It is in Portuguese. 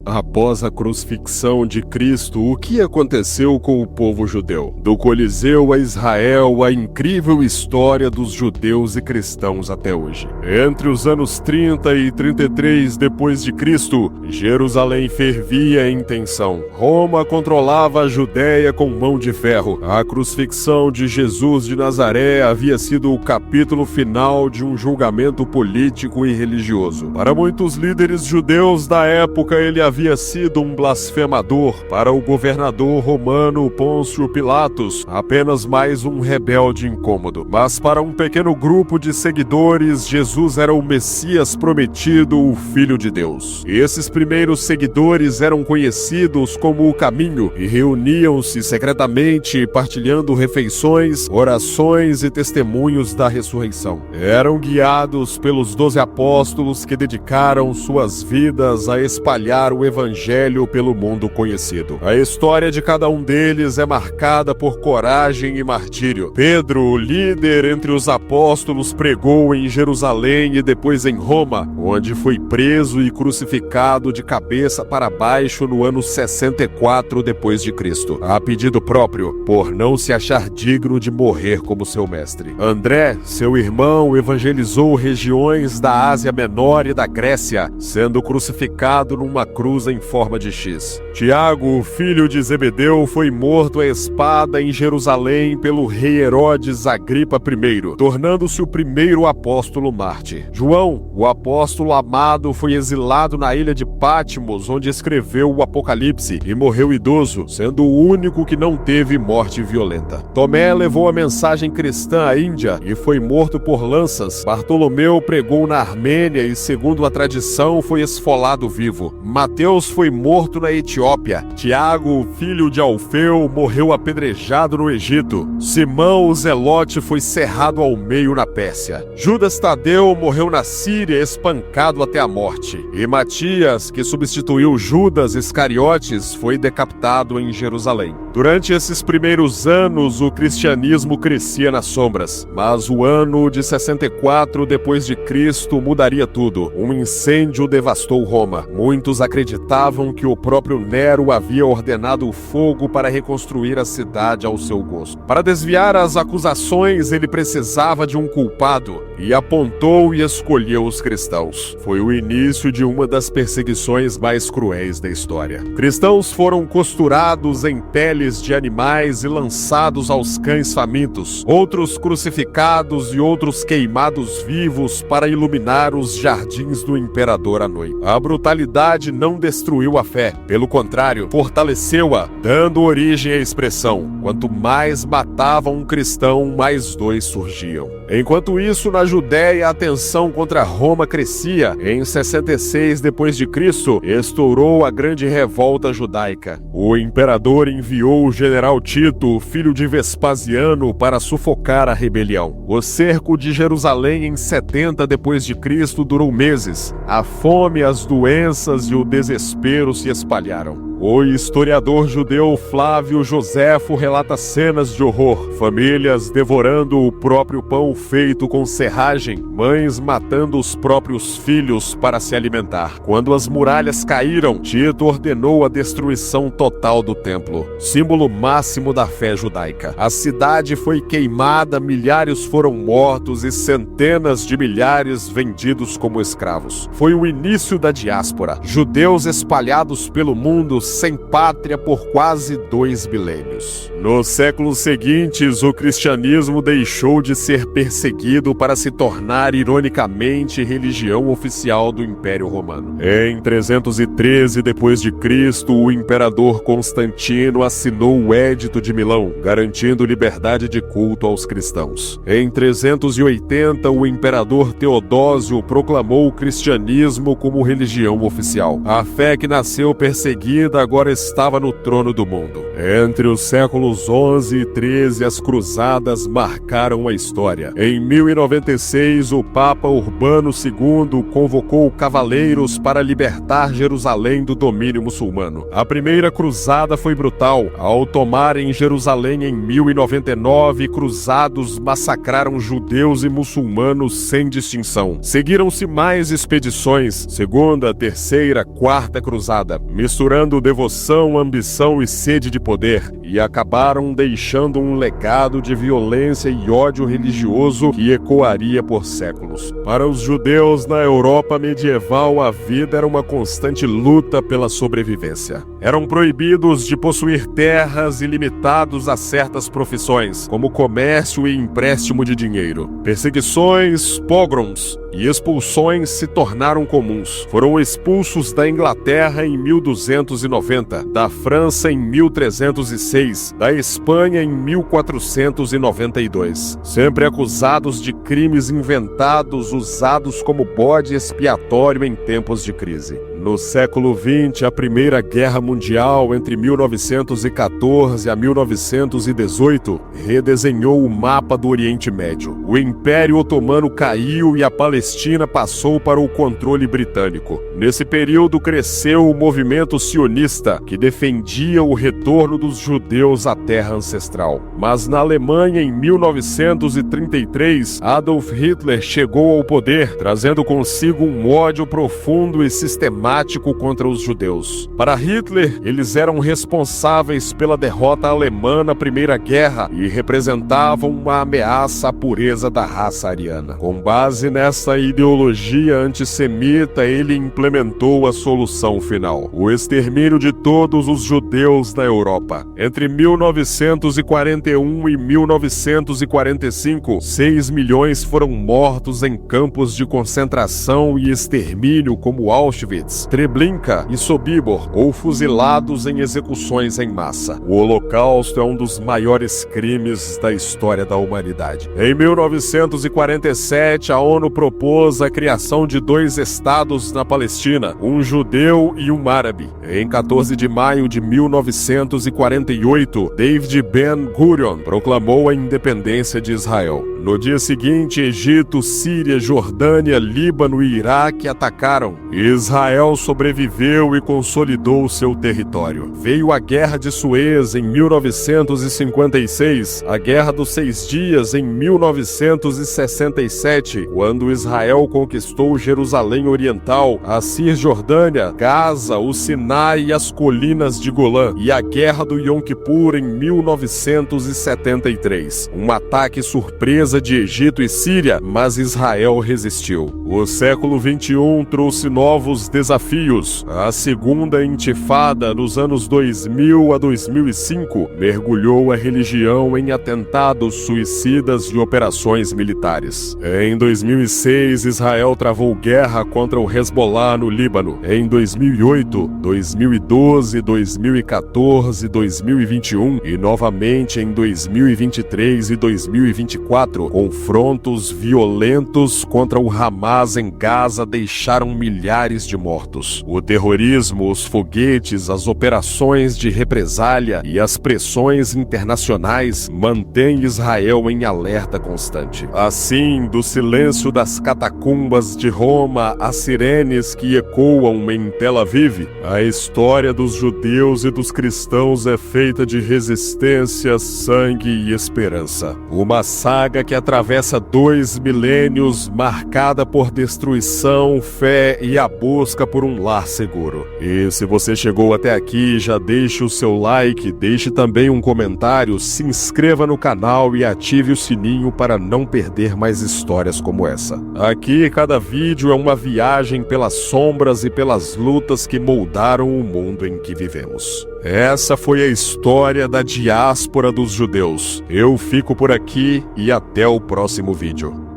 Após a crucifixão de Cristo, o que aconteceu com o povo judeu? Do Coliseu a Israel, a incrível história dos judeus e cristãos até hoje. Entre os anos 30 e 33 depois de Cristo, Jerusalém fervia em tensão. Roma controlava a Judéia com mão de ferro. A crucifixão de Jesus de Nazaré havia sido o capítulo final de um julgamento político e religioso. Para muitos líderes judeus da época, ele havia sido um blasfemador. Para o governador romano Pôncio Pilatos, apenas mais um rebelde incômodo. Mas para um pequeno grupo de seguidores, Jesus era o Messias prometido, o Filho de Deus. Esses primeiros seguidores eram conhecidos como o Caminho e reuniam-se secretamente, partilhando refeições, orações e testemunhos da ressurreição. Eram guiados pelos 12 apóstolos que dedicaram suas vidas a espalhar o Evangelho pelo mundo conhecido. A história de cada um deles é marcada por coragem e martírio. Pedro, o líder entre os apóstolos, pregou em Jerusalém e depois em Roma, onde foi preso e crucificado de cabeça para baixo no ano 64 depois de Cristo, a pedido próprio, por não se achar digno de morrer como seu mestre. André, seu irmão, evangelizou regiões da Ásia Menor e da Grécia, sendo crucificado numa cruz em forma de X. Tiago, filho de Zebedeu, foi morto à espada em Jerusalém pelo rei Herodes Agripa I, tornando-se o primeiro apóstolo mártir. João, o apóstolo amado, foi exilado na ilha de Patmos, onde escreveu o Apocalipse, e morreu idoso, sendo o único que não teve morte violenta. Tomé levou a mensagem cristã à Índia e foi morto por lanças. Bartolomeu pregou na Armênia e, segundo a tradição, foi esfolado vivo. Mateus foi morto na Etiópia. Tiago, filho de Alfeu, morreu apedrejado no Egito. Simão, o Zelote, foi cerrado ao meio na Pérsia. Judas Tadeu morreu na Síria, espancado até a morte. E Matias, que substituiu Judas Iscariotes, foi decapitado em Jerusalém. Durante esses primeiros anos, o cristianismo crescia nas sombras. Mas o ano de 64 depois de Cristo mudaria tudo. Um incêndio devastou Roma. Muitos acreditavam que o próprio Nero havia ordenado o fogo para reconstruir a cidade ao seu gosto. Para desviar as acusações, ele precisava de um culpado e apontou e escolheu os cristãos. Foi o início de uma das perseguições mais cruéis da história. Cristãos foram costurados em peles de animais e lançados aos cães famintos, outros crucificados e outros queimados vivos para iluminar os jardins do imperador à noite. A brutalidade não destruiu a fé, pelo contrário, fortaleceu-a, dando origem à expressão: quanto mais matavam um cristão, mais dois surgiam. Enquanto isso, na Judéia, a tensão contra Roma crescia. Em 66 depois de Cristo, estourou a grande revolta judaica. O imperador enviou o general Tito, filho de Vespasiano, para sufocar a rebelião. O cerco de Jerusalém em 70 depois de Cristo durou meses. A fome, as doenças e o desespero se espalharam. O historiador judeu Flávio Joséfo relata cenas de horror: famílias devorando o próprio pão feito com serragem, mães matando os próprios filhos para se alimentar. Quando as muralhas caíram, Tito ordenou a destruição total do templo, símbolo máximo da fé judaica. A cidade foi queimada, milhares foram mortos e centenas de milhares vendidos como escravos. Foi o início da diáspora, judeus espalhados pelo mundo sem pátria por quase 2 milênios. Nos séculos seguintes, o cristianismo deixou de ser perseguido para se tornar, ironicamente, religião oficial do Império Romano. Em 313 depois de Cristo, o imperador Constantino assinou o Édito de Milão, garantindo liberdade de culto aos cristãos. Em 380, o imperador Teodósio proclamou o cristianismo como religião oficial. A fé que nasceu perseguida agora estava no trono do mundo. Entre os séculos séculos XI e XIII, as cruzadas marcaram a história. Em 1096, o Papa Urbano II convocou cavaleiros para libertar Jerusalém do domínio muçulmano. A primeira cruzada foi brutal. Ao tomarem Jerusalém em 1099, cruzados massacraram judeus e muçulmanos sem distinção. Seguiram-se mais expedições, segunda, terceira, quarta cruzada, misturando devoção, ambição e sede de poder, e acabaram deixando um legado de violência e ódio religioso que ecoaria por séculos. Para os judeus na Europa medieval, a vida era uma constante luta pela sobrevivência. Eram proibidos de possuir terras e limitados a certas profissões, como comércio e empréstimo de dinheiro. Perseguições, pogroms e expulsões se tornaram comuns. Foram expulsos da Inglaterra em 1290, da França em 1306, da Espanha em 1492. Sempre acusados de crimes inventados usados como bode expiatório em tempos de crise. No século XX, a Primeira Guerra Mundial, entre 1914 a 1918, redesenhou o mapa do Oriente Médio. O Império Otomano caiu e a Palestina passou para o controle britânico. Nesse período cresceu o movimento sionista, que defendia o retorno dos judeus à terra ancestral. Mas na Alemanha, em 1933, Adolf Hitler chegou ao poder, trazendo consigo um ódio profundo e sistemático contra os judeus. Para Hitler, eles eram responsáveis pela derrota alemã na Primeira Guerra e representavam uma ameaça à pureza da raça ariana. Com base nessa ideologia antissemita, ele implementou a solução final: o extermínio de todos os judeus na Europa. Entre 1941 e 1945, 6 milhões foram mortos em campos de concentração e extermínio como Auschwitz, Treblinka e Sobibor, ou fuzilados em execuções em massa. O Holocausto é um dos maiores crimes da história da humanidade. Em 1947, a ONU propôs a criação de 2 estados na Palestina, um judeu e um árabe. Em 14 de maio de 1948, David Ben-Gurion proclamou a independência de Israel. No dia seguinte, Egito, Síria, Jordânia, Líbano e Iraque atacaram. Israel sobreviveu e consolidou seu território. Veio a Guerra de Suez em 1956, a Guerra dos 6 Dias em 1967, quando Israel conquistou Jerusalém Oriental, a Cisjordânia, Gaza, o Sinai e as colinas de Golã, e a Guerra do Yom Kippur em 1973. Um ataque surpresa de Egito e Síria, mas Israel resistiu. O século XXI trouxe novos desafios. A segunda intifada, nos anos 2000 a 2005, mergulhou a religião em atentados suicidas e operações militares. Em 2006, Israel travou guerra contra o Hezbollah no Líbano. Em 2008, 2012, 2014, 2021 e novamente em 2023 e 2024, confrontos violentos contra o Hamas em Gaza deixaram milhares de mortos. O terrorismo, os foguetes, as operações de represália e as pressões internacionais mantêm Israel em alerta constante. Assim, do silêncio das catacumbas de Roma às sirenes que ecoam em Tel Aviv, a história dos judeus e dos cristãos é feita de resistência, sangue e esperança. Uma saga que atravessa 2 milênios, marcada por destruição, fé e a busca por um lar seguro. E se você chegou até aqui, já deixe o seu like, deixe também um comentário, se inscreva no canal e ative o sininho para não perder mais histórias como essa. Aqui, cada vídeo é uma viagem pelas sombras e pelas lutas que moldaram o mundo em que vivemos. Essa foi a história da diáspora dos judeus. Eu fico por aqui e até o próximo vídeo.